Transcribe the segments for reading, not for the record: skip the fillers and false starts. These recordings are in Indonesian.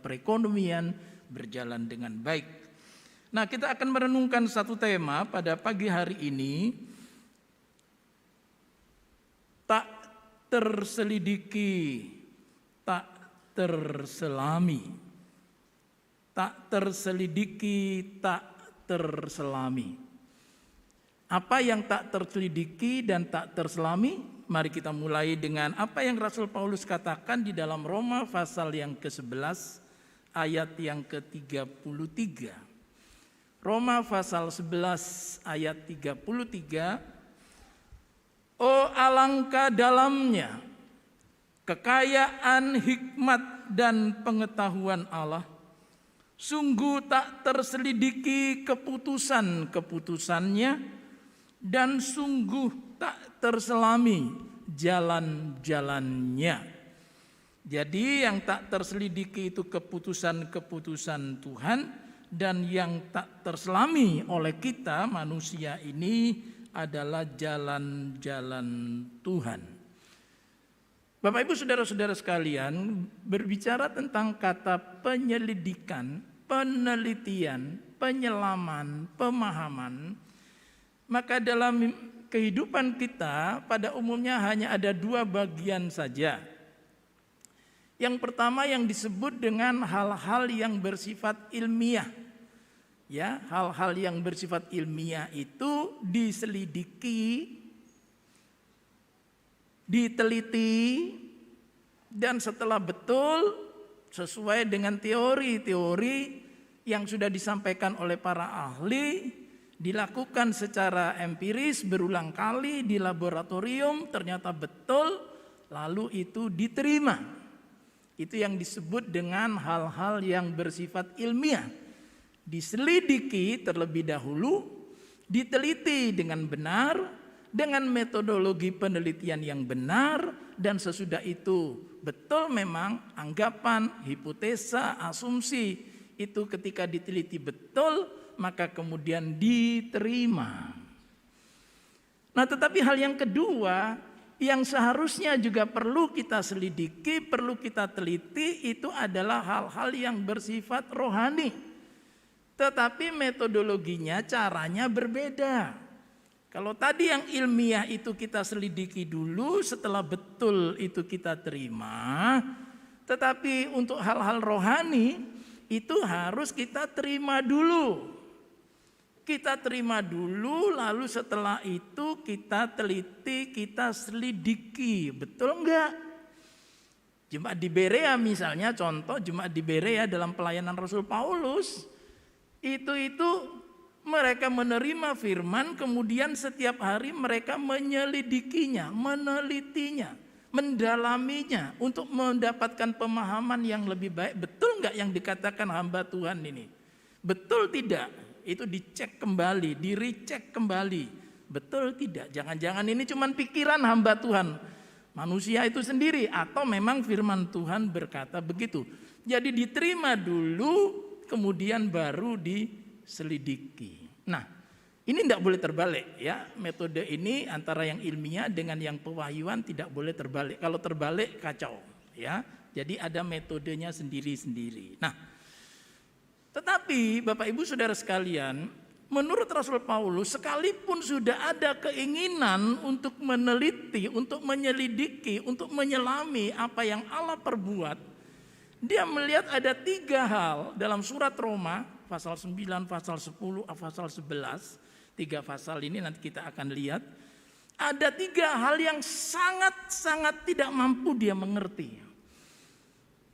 perekonomian berjalan dengan baik. Nah, kita akan merenungkan satu tema pada pagi hari ini, tak terselidiki, tak terselami. Tak terselidiki, tak terselami. Apa yang tak terselidiki dan tak terselami? Mari kita mulai dengan apa yang Rasul Paulus katakan di dalam Roma pasal yang ke-11 ayat yang ke-33. Roma pasal 11 ayat 33. Oh, alangkah dalamnya kekayaan hikmat dan pengetahuan Allah. Sungguh tak terselidiki keputusan-keputusannya, dan sungguh tak terselami jalan-jalannya. Jadi yang tak terselidiki itu keputusan-keputusan Tuhan, dan yang tak terselami oleh kita manusia ini adalah jalan-jalan Tuhan. Bapak Ibu saudara-saudara sekalian, berbicara tentang kata penyelidikan, penelitian, penyelaman, pemahaman, maka dalam kehidupan kita pada umumnya hanya ada dua bagian saja. Yang pertama yang disebut dengan hal-hal yang bersifat ilmiah. Ya, hal-hal yang bersifat ilmiah itu diselidiki, diteliti, dan setelah betul sesuai dengan teori-teori yang sudah disampaikan oleh para ahli, dilakukan secara empiris berulang kali di laboratorium, ternyata betul, lalu itu diterima. Itu yang disebut dengan hal-hal yang bersifat ilmiah. Diselidiki terlebih dahulu, diteliti dengan benar, dengan metodologi penelitian yang benar, dan sesudah itu betul memang anggapan, hipotesa, asumsi itu ketika diteliti betul, maka kemudian diterima. Nah, tetapi hal yang kedua yang seharusnya juga perlu kita selidiki, perlu kita teliti, itu adalah hal-hal yang bersifat rohani. Tetapi metodologinya, caranya berbeda. Kalau tadi yang ilmiah itu kita selidiki dulu, setelah betul itu kita terima. Tetapi untuk hal-hal rohani itu harus kita terima dulu. Kita terima dulu, lalu setelah itu kita teliti, kita selidiki. Betul enggak? Jemaat di Berea misalnya, contoh jemaat di Berea dalam pelayanan Rasul Paulus, itu mereka menerima firman, kemudian setiap hari mereka menyelidikinya, menelitinya, mendalaminya untuk mendapatkan pemahaman yang lebih baik. Betul enggak yang dikatakan hamba Tuhan ini? Betul tidak? Itu dicek kembali, di-recheck kembali. Betul tidak? Jangan-jangan ini cuma pikiran hamba Tuhan, manusia itu sendiri, atau memang firman Tuhan berkata begitu. Jadi diterima dulu, kemudian baru diselidiki. Nah, ini tidak boleh terbalik ya. Metode ini antara yang ilmiah dengan yang pewahyuan tidak boleh terbalik. Kalau terbalik kacau ya. Jadi ada metodenya sendiri-sendiri. Nah, tetapi Bapak Ibu Saudara sekalian, menurut Rasul Paulus, sekalipun sudah ada keinginan untuk meneliti, untuk menyelidiki, untuk menyelami apa yang Allah perbuat, dia melihat ada 3 hal dalam surat Roma, pasal 9, pasal 10, pasal 11, 3 pasal ini nanti kita akan lihat. Ada 3 hal yang sangat-sangat tidak mampu dia mengerti.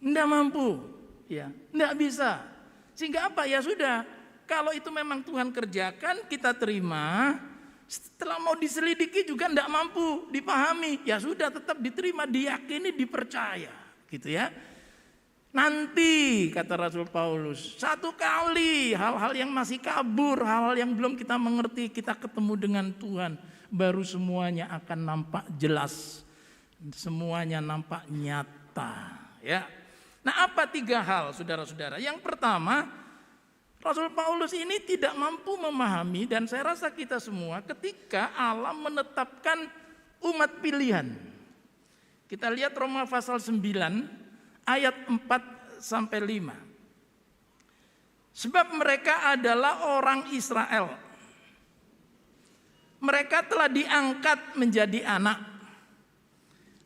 Tidak mampu, ya, tidak bisa. Sehingga apa? Ya sudah, kalau itu memang Tuhan kerjakan, kita terima. Setelah mau diselidiki juga tidak mampu dipahami, ya sudah tetap diterima, diyakini, dipercaya, gitu ya. Nanti kata Rasul Paulus, satu kali hal-hal yang masih kabur, hal-hal yang belum kita mengerti, kita ketemu dengan Tuhan, baru semuanya akan nampak jelas, semuanya nampak nyata, ya. Nah, apa 3 hal saudara-saudara? Yang pertama, Rasul Paulus ini tidak mampu memahami, dan saya rasa kita semua, ketika Allah menetapkan umat pilihan. Kita lihat Roma pasal 9 ayat 4 sampai 5. Sebab mereka adalah orang Israel. Mereka telah diangkat menjadi anak.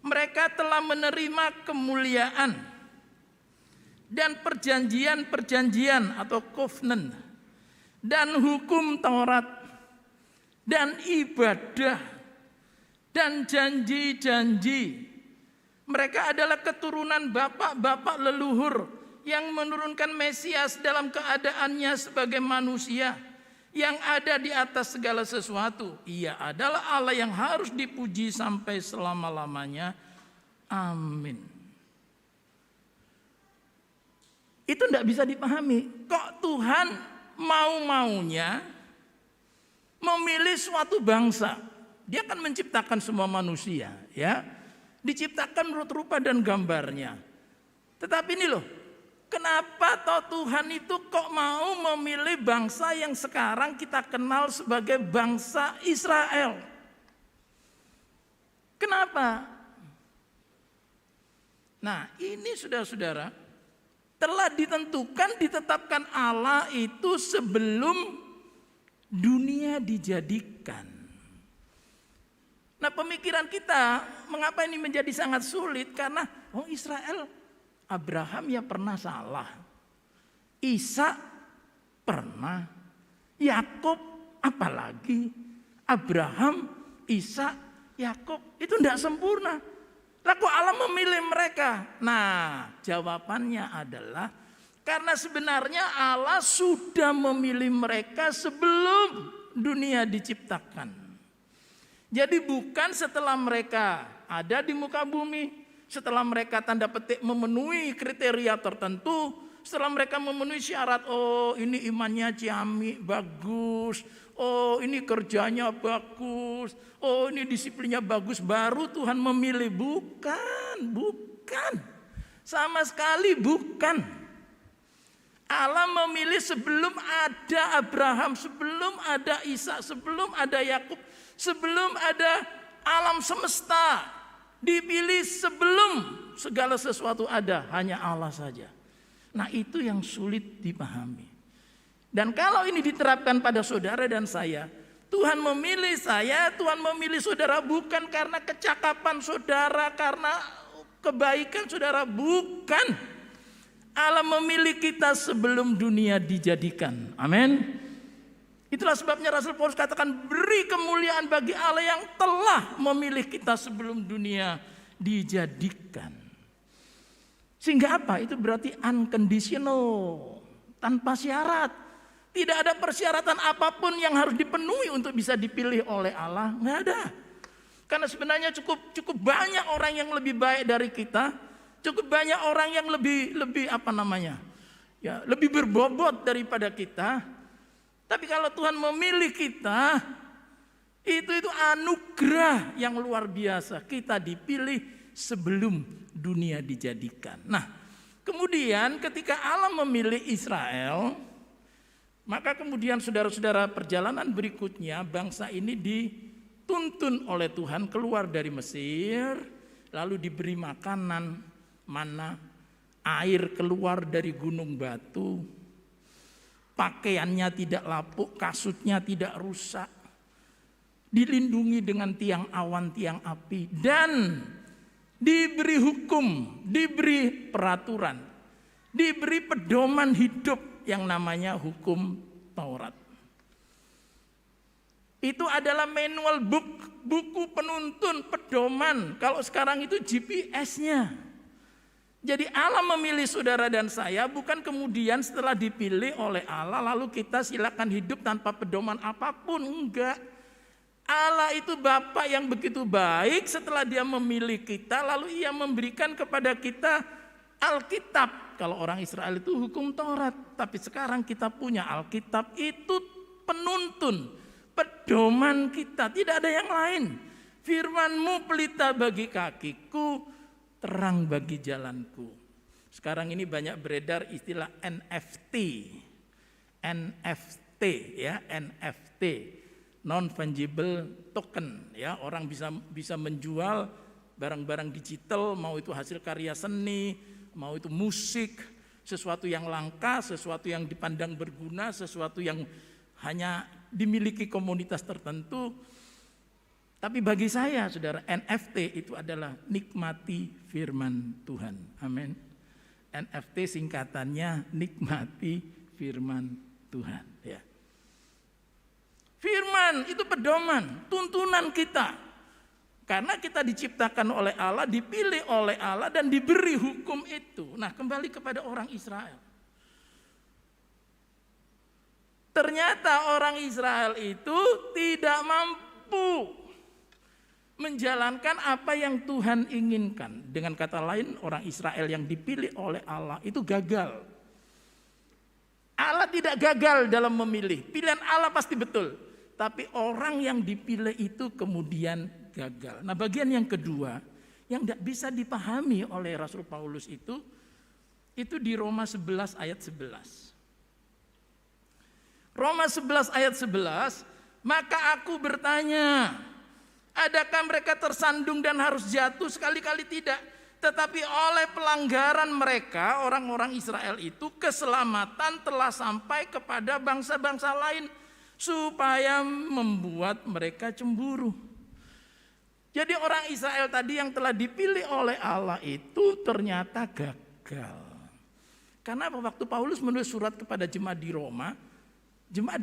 Mereka telah menerima kemuliaan dan perjanjian-perjanjian atau covenant dan hukum Taurat dan ibadah dan janji-janji. Mereka adalah keturunan bapak-bapak leluhur yang menurunkan Mesias dalam keadaannya sebagai manusia yang ada di atas segala sesuatu. Ia adalah Allah yang harus dipuji sampai selama-lamanya. Amin. Itu tidak bisa dipahami. Kok Tuhan mau-maunya memilih suatu bangsa? Dia akan menciptakan semua manusia, ya. Diciptakan menurut rupa dan gambarnya. Tetapi ini loh, kenapa toh Tuhan itu kok mau memilih bangsa yang sekarang kita kenal sebagai bangsa Israel? Kenapa? Nah, ini saudara-saudara, telah ditetapkan Allah itu sebelum dunia dijadikan. Nah, pemikiran kita, mengapa ini menjadi sangat sulit? Karena Israel, Abraham ya pernah salah, Ishak pernah, Yakub apalagi, Abraham, Ishak, Yakub itu tidak sempurna. Lalu Allah memilih mereka. Nah, jawabannya adalah karena sebenarnya Allah sudah memilih mereka sebelum dunia diciptakan. Jadi bukan setelah mereka ada di muka bumi, setelah mereka tanda petik memenuhi kriteria tertentu, setelah mereka memenuhi syarat, oh ini imannya ciamik, bagus, oh ini kerjanya bagus, oh ini disiplinnya bagus, baru Tuhan memilih. Bukan. Sama sekali bukan. Allah memilih sebelum ada Abraham, sebelum ada Ishak, sebelum ada Yakub, sebelum ada alam semesta. Dipilih sebelum segala sesuatu ada, hanya Allah saja. Nah, itu yang sulit dipahami. Dan kalau ini diterapkan pada saudara dan saya, Tuhan memilih saya, Tuhan memilih saudara bukan karena kecakapan saudara, karena kebaikan saudara, bukan. Allah memilih kita sebelum dunia dijadikan. Amin. Itulah sebabnya Rasul Paulus katakan, beri kemuliaan bagi Allah yang telah memilih kita sebelum dunia dijadikan. Sehingga apa? Itu berarti unconditional, tanpa syarat. Tidak ada persyaratan apapun yang harus dipenuhi untuk bisa dipilih oleh Allah. Nggak ada. Karena sebenarnya cukup banyak orang yang lebih baik dari kita. Cukup banyak orang yang lebih lebih berbobot daripada kita. Tapi kalau Tuhan memilih kita, itu anugerah yang luar biasa. Kita dipilih sebelum dunia dijadikan. Nah, kemudian ketika Allah memilih Israel, maka kemudian saudara-saudara perjalanan berikutnya bangsa ini dituntun oleh Tuhan keluar dari Mesir, lalu diberi makanan, mana, air keluar dari gunung batu, pakaiannya tidak lapuk, kasutnya tidak rusak, dilindungi dengan tiang awan, tiang api, dan diberi hukum, diberi peraturan, diberi pedoman hidup yang namanya hukum Taurat. Itu adalah manual book, buku penuntun, pedoman. Kalau sekarang itu GPS-nya. Jadi Allah memilih saudara dan saya bukan kemudian setelah dipilih oleh Allah lalu kita silakan hidup tanpa pedoman apapun. Enggak. Allah itu Bapa yang begitu baik, setelah dia memilih kita lalu ia memberikan kepada kita Alkitab. Kalau orang Israel itu hukum Taurat, tapi sekarang kita punya Alkitab, itu penuntun, pedoman kita, tidak ada yang lain. Firman-Mu pelita bagi kakiku, terang bagi jalanku. Sekarang ini banyak beredar istilah NFT ya, NFT, non fungible token ya. Orang bisa menjual barang-barang digital, mau itu hasil karya seni, mau itu musik, sesuatu yang langka, sesuatu yang dipandang berguna, sesuatu yang hanya dimiliki komunitas tertentu. Tapi bagi saya, saudara, NFT itu adalah nikmati firman Tuhan. Amin. NFT singkatannya nikmati firman Tuhan. Ya. Firman itu pedoman, tuntunan kita. Karena kita diciptakan oleh Allah, dipilih oleh Allah, dan diberi hukum itu. Nah, kembali kepada orang Israel. Ternyata orang Israel itu tidak mampu menjalankan apa yang Tuhan inginkan. Dengan kata lain, orang Israel yang dipilih oleh Allah itu gagal. Allah tidak gagal dalam memilih. Pilihan Allah pasti betul. Tapi orang yang dipilih itu kemudian gagal. Nah, bagian yang kedua yang tidak bisa dipahami oleh Rasul Paulus itu di Roma 11 ayat 11. Roma 11 ayat 11, maka aku bertanya, adakah mereka tersandung dan harus jatuh? Sekali-kali tidak. Tetapi oleh pelanggaran mereka, orang-orang Israel itu, keselamatan telah sampai kepada bangsa-bangsa lain, supaya membuat mereka cemburu. Jadi orang Israel tadi yang telah dipilih oleh Allah itu ternyata gagal. Karena waktu Paulus menulis surat kepada jemaat di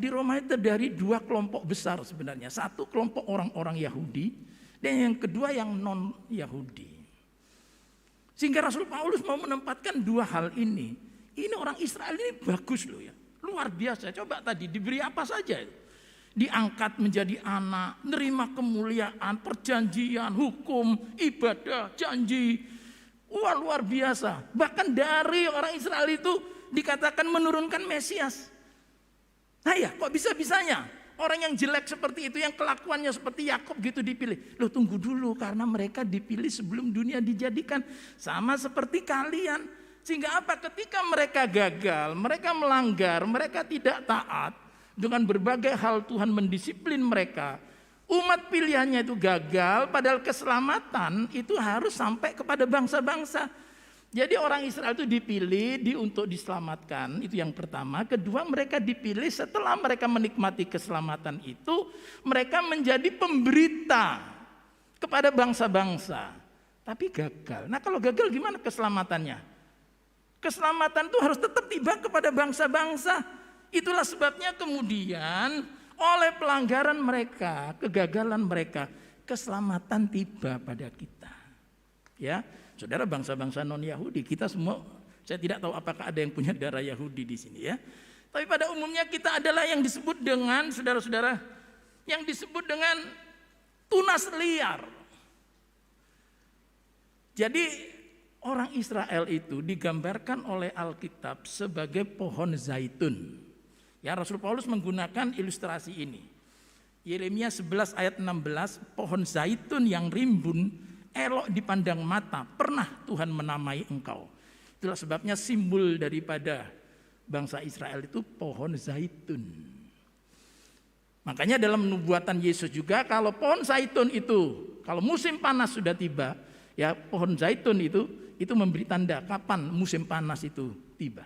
Roma itu dari dua kelompok besar sebenarnya. Satu kelompok orang-orang Yahudi dan yang kedua yang non-Yahudi. Sehingga Rasul Paulus mau menempatkan dua hal ini. Ini orang Israel ini bagus loh ya. Luar biasa. Coba tadi diberi apa saja itu. Diangkat menjadi anak, nerima kemuliaan, perjanjian, hukum, ibadah, janji. Wah, luar biasa. Bahkan dari orang Israel itu dikatakan menurunkan Mesias. Nah ya, kok bisa-bisanya orang yang jelek seperti itu, yang kelakuannya seperti Yakub gitu dipilih. Loh, tunggu dulu, karena mereka dipilih sebelum dunia dijadikan. Sama seperti kalian. Sehingga apa? Ketika mereka gagal, mereka melanggar, mereka tidak taat, dengan berbagai hal Tuhan mendisiplin mereka. Umat pilihannya itu gagal, padahal keselamatan itu harus sampai kepada bangsa-bangsa. Jadi orang Israel itu dipilih untuk diselamatkan, itu yang pertama. Kedua, mereka dipilih setelah mereka menikmati keselamatan itu, mereka menjadi pemberita kepada bangsa-bangsa. Tapi gagal. Nah, kalau gagal gimana keselamatannya? Keselamatan itu harus tetap tiba kepada bangsa-bangsa. Itulah sebabnya kemudian oleh pelanggaran mereka, kegagalan mereka, keselamatan tiba pada kita. Ya, saudara, bangsa-bangsa non-Yahudi, kita semua, saya tidak tahu apakah ada yang punya darah Yahudi di sini ya. Tapi pada umumnya kita adalah yang disebut dengan, saudara-saudara, yang disebut dengan tunas liar. Jadi orang Israel itu digambarkan oleh Alkitab sebagai pohon zaitun. Ya, Rasul Paulus menggunakan ilustrasi ini. Yeremia 11 ayat 16, pohon zaitun yang rimbun, elok dipandang mata, pernah Tuhan menamai engkau. Itulah sebabnya simbol daripada bangsa Israel itu pohon zaitun. Makanya dalam nubuatan Yesus juga, kalau pohon zaitun itu, kalau musim panas sudah tiba, ya pohon zaitun itu memberi tanda kapan musim panas itu tiba.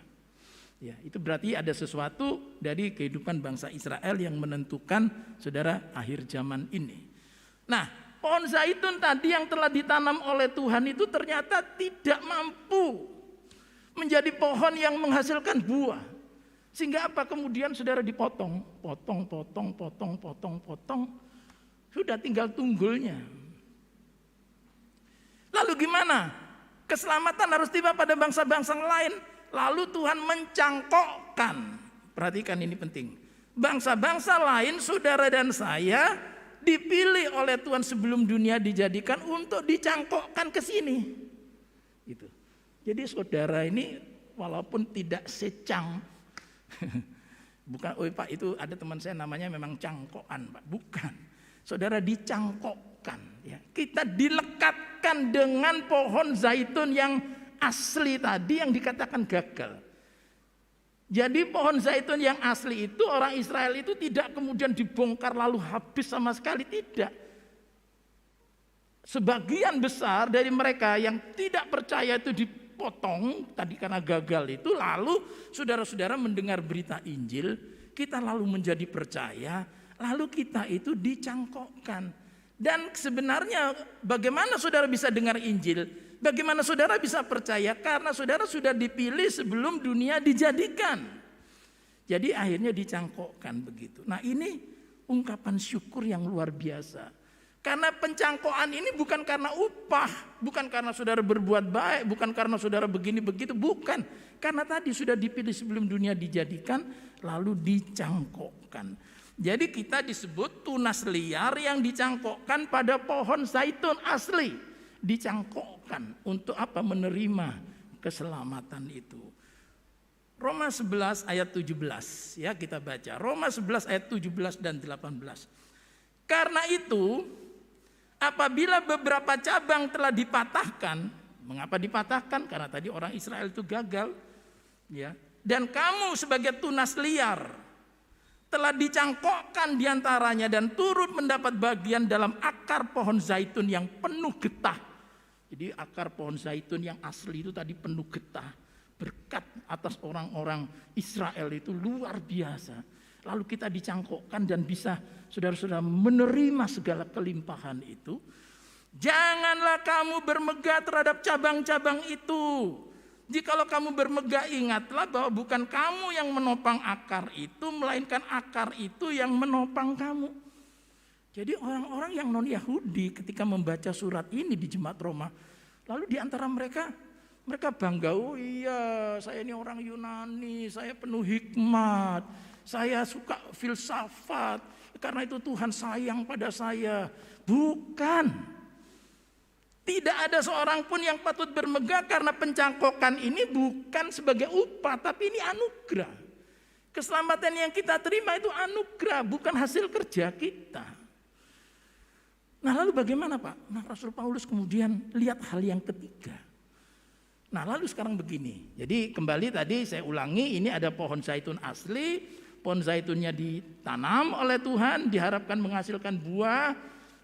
Ya, itu berarti ada sesuatu dari kehidupan bangsa Israel yang menentukan, saudara, akhir zaman ini. Nah, pohon zaitun tadi yang telah ditanam oleh Tuhan itu ternyata tidak mampu menjadi pohon yang menghasilkan buah. Sehingga apa? Kemudian saudara dipotong, potong, sudah tinggal tunggulnya. Lalu gimana? Keselamatan harus tiba pada bangsa-bangsa lain. Lalu Tuhan mencangkokkan, perhatikan ini penting, bangsa-bangsa lain, saudara dan saya, dipilih oleh Tuhan sebelum dunia dijadikan untuk dicangkokkan ke sini. Gitu. Jadi saudara ini walaupun tidak secang, bukan, oh Pak itu ada teman saya namanya memang cangkokan Pak, bukan. Saudara dicangkokkan, ya. Kita dilekatkan dengan pohon zaitun yang asli tadi yang dikatakan gagal. Jadi pohon zaitun yang asli itu orang Israel itu tidak kemudian dibongkar lalu habis sama sekali, tidak. Sebagian besar dari mereka yang tidak percaya itu dipotong tadi karena gagal itu, lalu saudara-saudara mendengar berita Injil, kita lalu menjadi percaya, lalu kita itu dicangkokkan. Dan sebenarnya bagaimana saudara bisa dengar Injil? Bagaimana saudara bisa percaya? Karena saudara sudah dipilih sebelum dunia dijadikan. Jadi akhirnya dicangkokkan begitu. Nah, ini ungkapan syukur yang luar biasa. Karena pencangkokan ini bukan karena upah, bukan karena saudara berbuat baik, bukan karena saudara begini begitu, bukan. Karena tadi sudah dipilih sebelum dunia dijadikan, lalu dicangkokkan. Jadi kita disebut tunas liar yang dicangkokkan pada pohon zaitun asli. Dicangkokkan untuk apa? Menerima keselamatan itu. Roma 11 ayat 17 ya, kita baca. Roma 11 ayat 17 dan 18. Karena itu, apabila beberapa cabang telah dipatahkan, mengapa dipatahkan? Karena tadi orang Israel itu gagal, ya. Dan kamu sebagai tunas liar telah dicangkokkan diantaranya dan turut mendapat bagian dalam akar pohon zaitun yang penuh getah. Jadi akar pohon zaitun yang asli itu tadi penuh getah. Berkat atas orang-orang Israel itu luar biasa. Lalu kita dicangkokkan dan bisa saudara-saudara menerima segala kelimpahan itu. Janganlah kamu bermegah terhadap cabang-cabang itu. Jikalau kamu bermegah, ingatlah bahwa bukan kamu yang menopang akar itu, melainkan akar itu yang menopang kamu. Jadi orang-orang yang non-Yahudi ketika membaca surat ini di Jemaat Roma, lalu di antara mereka bangga, oh iya saya ini orang Yunani, saya penuh hikmat, saya suka filsafat, karena itu Tuhan sayang pada saya. Bukan. Tidak ada seorang pun yang patut bermegah karena pencangkokan ini bukan sebagai upah, tapi ini anugerah. Keselamatan yang kita terima itu anugerah, bukan hasil kerja kita. Nah lalu bagaimana Pak? Nah Rasul Paulus kemudian lihat hal yang ketiga. Nah lalu sekarang begini, jadi kembali tadi saya ulangi, ini ada pohon zaitun asli, pohon zaitunnya ditanam oleh Tuhan, diharapkan menghasilkan buah,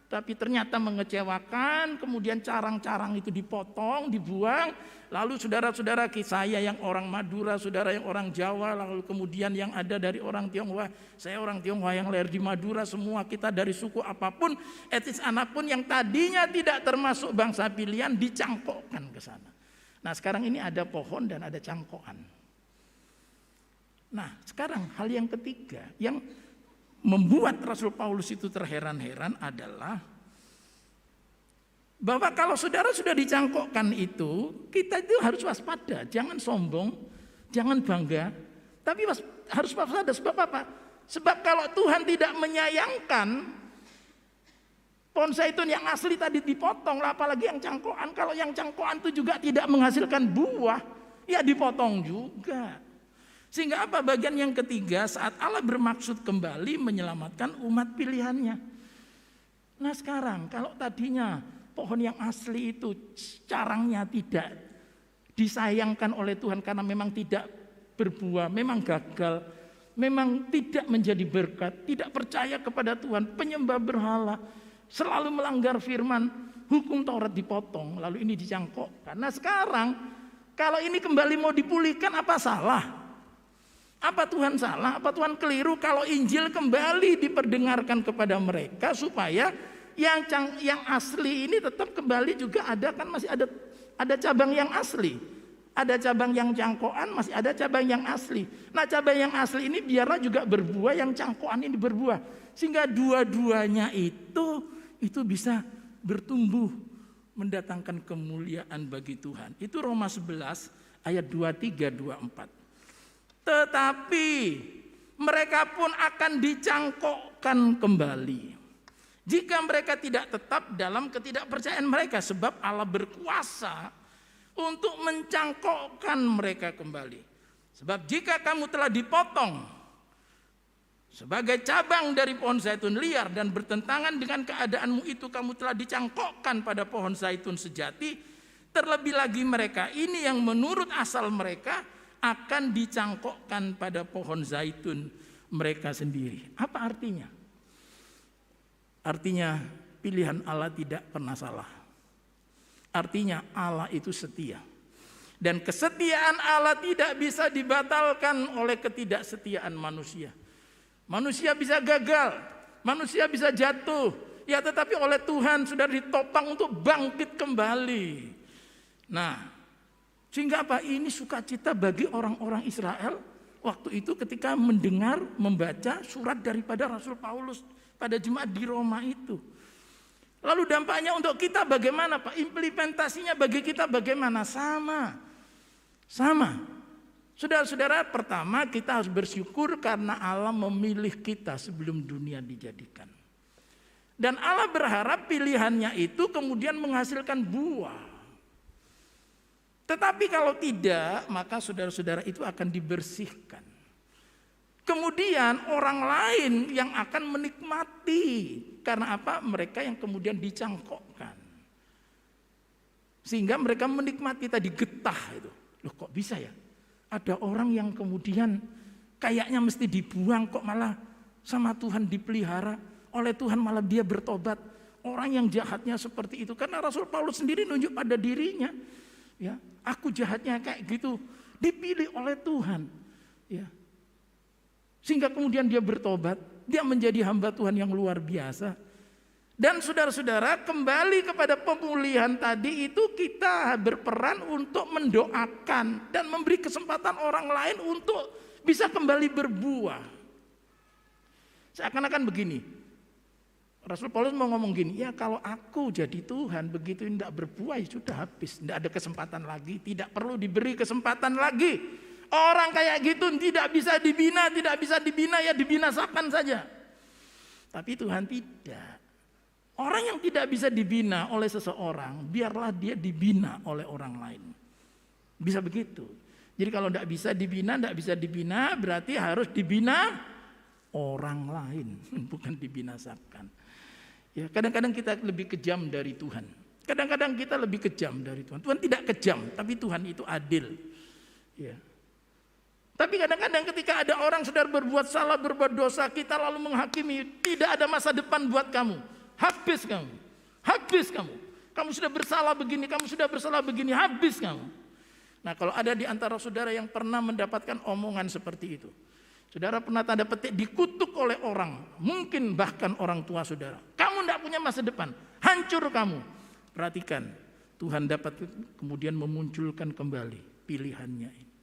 tapi ternyata mengecewakan, kemudian carang-carang itu dipotong, dibuang, lalu saudara-saudara saya yang orang Madura, saudara yang orang Jawa, lalu kemudian yang ada dari orang Tionghoa, saya orang Tionghoa yang lahir di Madura, semua kita dari suku apapun, etnis manapun yang tadinya tidak termasuk bangsa pilihan dicangkokkan ke sana. Nah sekarang ini ada pohon dan ada cangkokan. Nah sekarang hal yang ketiga yang membuat Rasul Paulus itu terheran-heran adalah bahwa kalau saudara sudah dicangkokkan itu, kita itu harus waspada, jangan sombong, jangan bangga, tapi harus waspada. Sebab apa? Sebab kalau Tuhan tidak menyayangkan pohon zaitun yang asli tadi dipotong, apalagi yang cangkokan. Kalau yang cangkokan itu juga tidak menghasilkan buah, ya dipotong juga. Sehingga apa? Bagian yang ketiga, saat Allah bermaksud kembali menyelamatkan umat pilihannya. Nah sekarang kalau tadinya pohon yang asli itu carangnya tidak disayangkan oleh Tuhan karena memang tidak berbuah, memang gagal, memang tidak menjadi berkat, tidak percaya kepada Tuhan, penyembah berhala, selalu melanggar firman, hukum Taurat dipotong, lalu ini dicangkok. Karena sekarang kalau ini kembali mau dipulihkan, apa salah? Apa Tuhan salah? Apa Tuhan keliru kalau Injil kembali diperdengarkan kepada mereka supaya yang asli ini tetap kembali juga ada, kan masih ada cabang yang asli. Ada cabang yang cangkokan, masih ada cabang yang asli. Nah cabang yang asli ini biarlah juga berbuah, yang cangkokan ini berbuah. Sehingga dua-duanya itu bisa bertumbuh, mendatangkan kemuliaan bagi Tuhan. Itu Roma 11 ayat 23, 24. Tetapi mereka pun akan dicangkokkan kembali jika mereka tidak tetap dalam ketidakpercayaan mereka, sebab Allah berkuasa untuk mencangkokkan mereka kembali. Sebab jika kamu telah dipotong sebagai cabang dari pohon zaitun liar dan bertentangan dengan keadaanmu itu, kamu telah dicangkokkan pada pohon zaitun sejati. Terlebih lagi mereka ini yang menurut asal mereka akan dicangkokkan pada pohon zaitun mereka sendiri. Apa artinya? Artinya pilihan Allah tidak pernah salah. Artinya Allah itu setia. Dan kesetiaan Allah tidak bisa dibatalkan oleh ketidaksetiaan manusia. Manusia bisa gagal, manusia bisa jatuh, ya tetapi oleh Tuhan sudah ditopang untuk bangkit kembali. Nah, sehingga apa? Ini sukacita bagi orang-orang Israel waktu itu ketika mendengar, membaca surat daripada Rasul Paulus pada jemaat di Roma itu. Lalu dampaknya untuk kita bagaimana Pak? Implementasinya bagi kita bagaimana? Sama. Saudara-saudara, pertama kita harus bersyukur karena Allah memilih kita sebelum dunia dijadikan. Dan Allah berharap pilihannya itu kemudian menghasilkan buah. Tetapi kalau tidak, maka saudara-saudara itu akan dibersihkan. Kemudian orang lain yang akan menikmati. Karena apa? Mereka yang kemudian dicangkokkan. Sehingga mereka menikmati tadi getah itu. Loh kok bisa ya? Ada orang yang kemudian kayaknya mesti dibuang kok malah sama Tuhan dipelihara. Oleh Tuhan malah dia bertobat. Orang yang jahatnya seperti itu. Karena Rasul Paulus sendiri nunjuk pada dirinya. Ya, aku jahatnya kayak gitu. Dipilih oleh Tuhan. Ya. Sehingga kemudian dia bertobat, dia menjadi hamba Tuhan yang luar biasa. Dan saudara-saudara, kembali kepada pemulihan tadi itu kita berperan untuk mendoakan dan memberi kesempatan orang lain untuk bisa kembali berbuah. Seakan-akan begini, Rasul Paulus mau ngomong gini, ya kalau aku jadi Tuhan begitu tidak berbuah ya sudah habis, tidak ada kesempatan lagi, tidak perlu diberi kesempatan lagi. Orang kayak gitu tidak bisa dibina ya dibinasakan saja. Tapi Tuhan tidak. Orang yang tidak bisa dibina oleh seseorang, biarlah dia dibina oleh orang lain. Bisa begitu. Jadi kalau tidak bisa dibina berarti harus dibina orang lain, bukan dibinasakan. Ya, kadang-kadang kita lebih kejam dari Tuhan. Kadang-kadang kita lebih kejam dari Tuhan. Tuhan tidak kejam, tapi Tuhan itu adil. Ya. Tapi kadang-kadang ketika ada orang sedang berbuat salah, berbuat dosa, kita lalu menghakimi, tidak ada masa depan buat kamu. Habis kamu. Habis kamu. Kamu sudah bersalah begini, kamu sudah bersalah begini, habis kamu. Nah, kalau ada di antara saudara yang pernah mendapatkan omongan seperti itu. Saudara pernah tanda petik dikutuk oleh orang, mungkin bahkan orang tua saudara. Kamu tidak punya masa depan, hancur kamu. Perhatikan, Tuhan dapat kemudian memunculkan kembali pilihannya ini.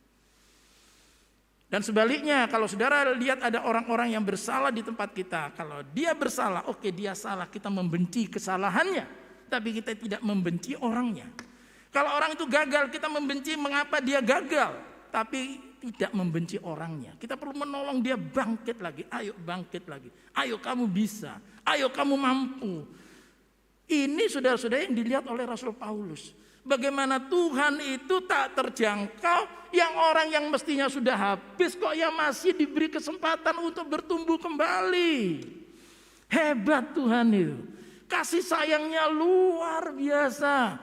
Dan sebaliknya kalau saudara lihat ada orang-orang yang bersalah di tempat kita. Kalau dia bersalah, oke dia salah, kita membenci kesalahannya. Tapi kita tidak membenci orangnya. Kalau orang itu gagal, kita membenci mengapa dia gagal. Tapi tidak membenci orangnya. Kita perlu menolong dia bangkit lagi. Ayo bangkit lagi. Ayo kamu bisa. Ayo kamu mampu. Ini saudara-saudara yang dilihat oleh Rasul Paulus. Bagaimana Tuhan itu tak terjangkau, yang orang yang mestinya sudah habis kok ya masih diberi kesempatan untuk bertumbuh kembali. Hebat Tuhan itu. Kasih sayangnya luar biasa.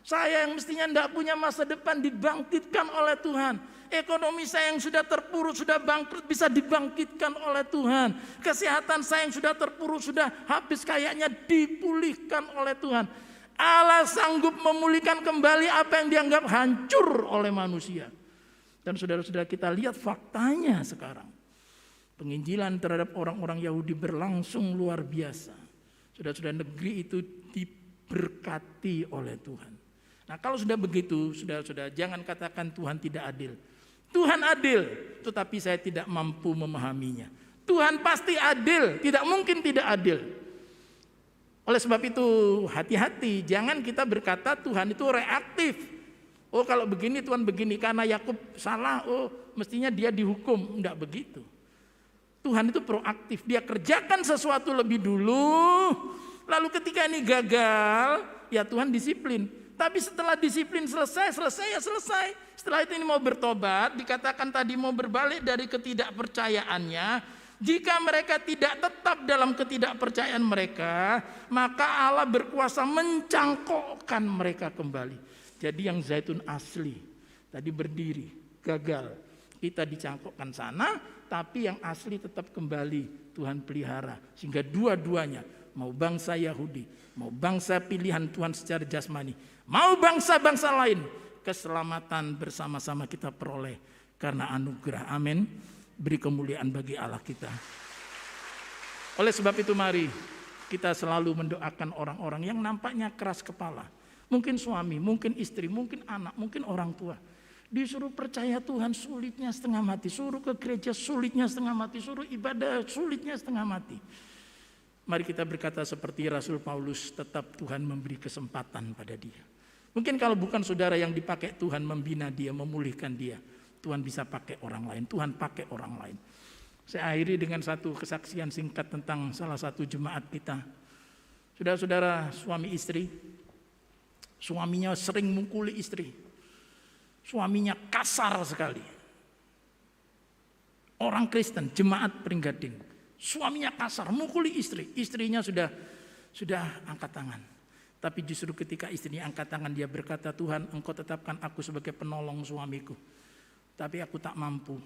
Saya yang mestinya tidak punya masa depan dibangkitkan oleh Tuhan. Ekonomi saya yang sudah terpuruk, sudah bangkrut bisa dibangkitkan oleh Tuhan. Kesehatan saya yang sudah terpuruk, sudah habis kayaknya dipulihkan oleh Tuhan. Allah sanggup memulihkan kembali apa yang dianggap hancur oleh manusia. Dan saudara-saudara kita lihat faktanya sekarang. Penginjilan terhadap orang-orang Yahudi berlangsung luar biasa. Saudara-saudara, negeri itu diberkati oleh Tuhan. Nah kalau sudah begitu, saudara-saudara jangan katakan Tuhan tidak adil. Tuhan adil, tetapi saya tidak mampu memahaminya. Tuhan pasti adil, tidak mungkin tidak adil. Oleh sebab itu hati-hati, jangan kita berkata Tuhan itu reaktif. Oh kalau begini Tuhan begini, karena Yakub salah, oh mestinya dia dihukum. Enggak begitu. Tuhan itu proaktif, dia kerjakan sesuatu lebih dulu. Lalu ketika ini gagal, ya Tuhan disiplin. Tapi setelah disiplin selesai. Setelah itu ini mau bertobat, dikatakan tadi mau berbalik dari ketidakpercayaannya. Jika mereka tidak tetap dalam ketidakpercayaan mereka, maka Allah berkuasa mencangkokkan mereka kembali. Jadi yang zaitun asli tadi berdiri, gagal. Kita dicangkokkan sana, tapi yang asli tetap kembali Tuhan pelihara. Sehingga dua-duanya, mau bangsa Yahudi, mau bangsa pilihan Tuhan secara jasmani, mau bangsa-bangsa lain, keselamatan bersama-sama kita peroleh karena anugerah. Amin. Beri kemuliaan bagi Allah kita. Oleh sebab itu mari kita selalu mendoakan orang-orang yang nampaknya keras kepala. Mungkin suami, mungkin istri, mungkin anak, mungkin orang tua. Disuruh percaya Tuhan sulitnya setengah mati. Suruh ke gereja sulitnya setengah mati. Suruh ibadah sulitnya setengah mati. Mari kita berkata seperti Rasul Paulus, tetap Tuhan memberi kesempatan pada dia. Mungkin kalau bukan saudara yang dipakai Tuhan membina dia, memulihkan dia, Tuhan bisa pakai orang lain. Tuhan pakai orang lain. Saya akhiri dengan satu kesaksian singkat tentang salah satu jemaat kita. Saudara-saudara, suami istri, suaminya sering mukuli istri. Suaminya kasar sekali. Orang Kristen, jemaat Pringgading. Suaminya kasar, mukuli istri. Istrinya sudah angkat tangan. Tapi justru ketika istrinya angkat tangan, dia berkata, Tuhan, Engkau tetapkan aku sebagai penolong suamiku. Tapi aku tak mampu.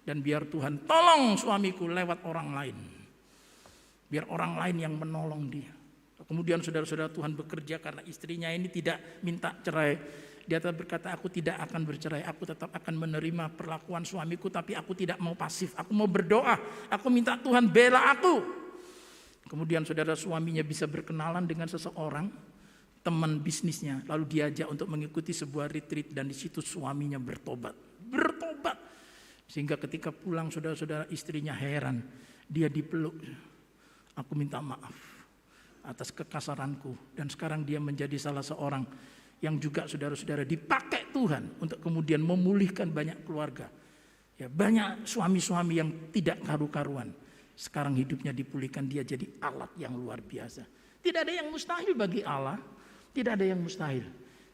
Dan biar Tuhan tolong suamiku lewat orang lain. Biar orang lain yang menolong dia. Kemudian saudara-saudara, Tuhan bekerja karena istrinya ini tidak minta cerai. Dia tetap berkata, aku tidak akan bercerai. Aku tetap akan menerima perlakuan suamiku. Tapi aku tidak mau pasif. Aku mau berdoa. Aku minta Tuhan bela aku. Kemudian saudara, suaminya bisa berkenalan dengan seseorang, teman bisnisnya. Lalu diajak untuk mengikuti sebuah retreat. Dan di situ suaminya bertobat. Sehingga ketika pulang saudara-saudara, istrinya heran. Dia dipeluk. Aku minta maaf atas kekasaranku. Dan sekarang dia menjadi salah seorang yang juga saudara-saudara dipakai Tuhan untuk kemudian memulihkan banyak keluarga. Ya, banyak suami-suami yang tidak karu-karuan. Sekarang hidupnya dipulihkan, dia jadi alat yang luar biasa. Tidak ada yang mustahil bagi Allah. Tidak ada yang mustahil.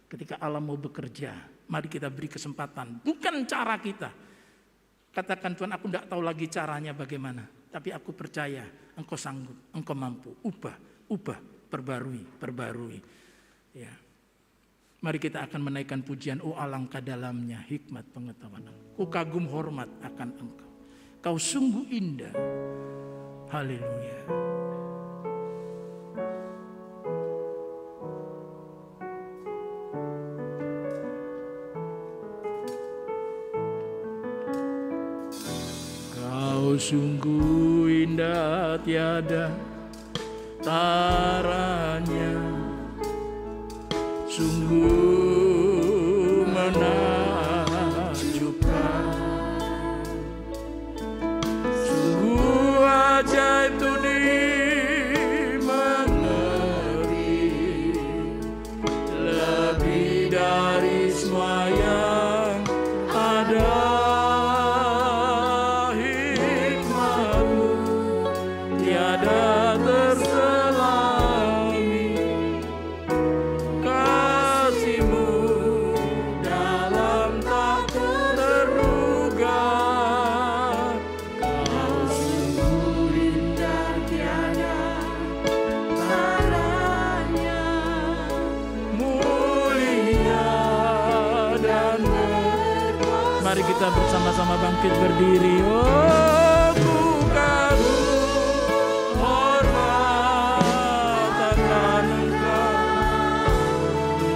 Ketika Allah mau bekerja, mari kita beri kesempatan. Bukan cara kita. Katakan, Tuhan, aku tidak tahu lagi caranya bagaimana. Tapi aku percaya Engkau sanggup, Engkau mampu. Ubah, perbarui. Ya. Mari kita akan menaikkan pujian. Oh, alangkah dalamnya hikmat pengetahuan. Ku kagum hormat akan Engkau. Kau sungguh indah. Haleluya. Kau sungguh indah, tiada taranya. Sungguh menakjubkan. Sungguh ajaib itu dimengerti. Lebih dari semua yang ada. Hikmat-Mu tiada terselami. Kasih-Mu dalam tak terduga. Kau sungguh indah, tiada taranya. Mulia dan berkuasa. Mari kita bersama-sama bangkit berdiri. Oh, ku kagum hormat akan Engkau.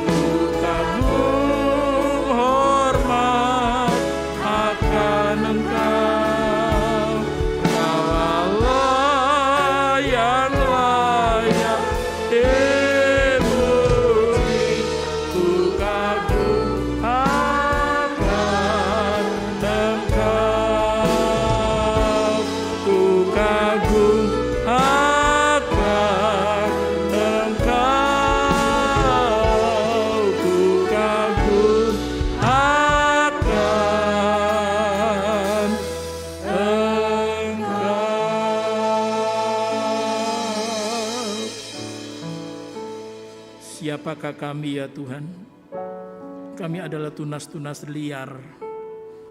Ku kagum hormat akan Engkau. Kau Allah yang layak dipuji. Ku kagum akan Engkau. Ku kagum akan Engkau. Ku kagum akan Engkau. Siapakah kami ya Tuhan? Kami adalah tunas-tunas liar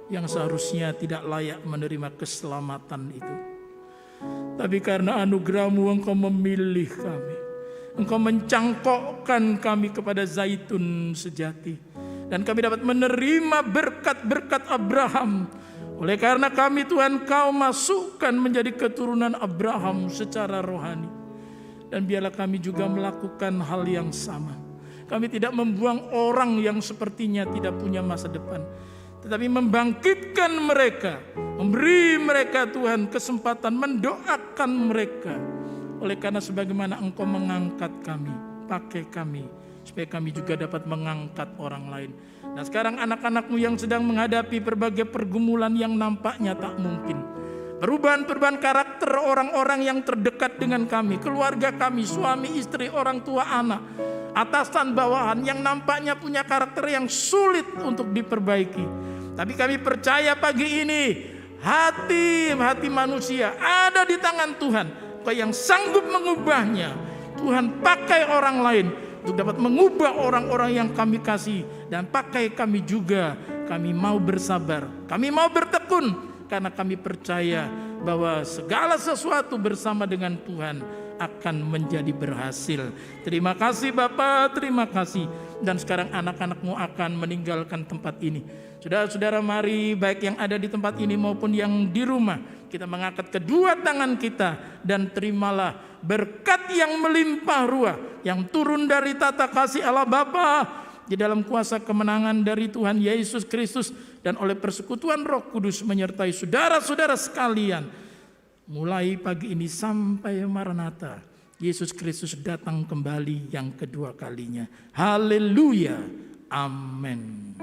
yang seharusnya tidak layak menerima keselamatan itu. Tapi karena anugerah-Mu Engkau memilih kami. Engkau mencangkokkan kami kepada zaitun sejati. Dan kami dapat menerima berkat-berkat Abraham. Oleh karena kami Tuhan, Kau masukkan menjadi keturunan Abraham secara rohani. Dan biarlah kami juga melakukan hal yang sama. Kami tidak membuang orang yang sepertinya tidak punya masa depan, tetapi membangkitkan mereka, memberi mereka Tuhan kesempatan, mendoakan mereka. Oleh karena sebagaimana Engkau mengangkat kami, pakai kami, supaya kami juga dapat mengangkat orang lain. Nah sekarang anak-anak-Mu yang sedang menghadapi berbagai pergumulan yang nampaknya tak mungkin, perubahan-perubahan karakter orang-orang yang terdekat dengan kami, keluarga kami, suami, istri, orang tua, anak, atasan, bawahan yang nampaknya punya karakter yang sulit untuk diperbaiki. Tapi kami percaya pagi ini hati manusia ada di tangan Tuhan. Kau yang sanggup mengubahnya. Tuhan pakai orang lain untuk dapat mengubah orang-orang yang kami kasih. Dan pakai kami juga. Kami mau bersabar, kami mau bertekun, karena kami percaya bahwa segala sesuatu bersama dengan Tuhan akan menjadi berhasil. Terima kasih Bapa, terima kasih. Dan sekarang anak-anak-Mu akan meninggalkan tempat ini. Saudara-saudara, mari baik yang ada di tempat ini maupun yang di rumah, kita mengangkat kedua tangan kita dan terimalah berkat yang melimpah ruah yang turun dari tata kasih Allah Bapa, di dalam kuasa kemenangan dari Tuhan Yesus Kristus, dan oleh persekutuan Roh Kudus menyertai saudara-saudara sekalian. Mulai pagi ini sampai Maranatha, Yesus Kristus datang kembali yang kedua kalinya. Haleluya. Amin.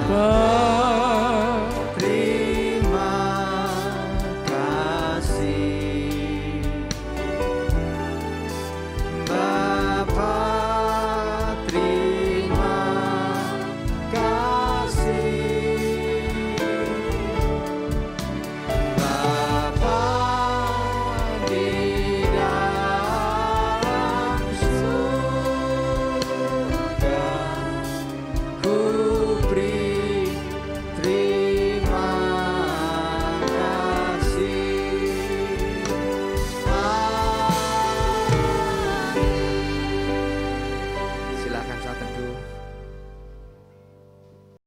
Bapa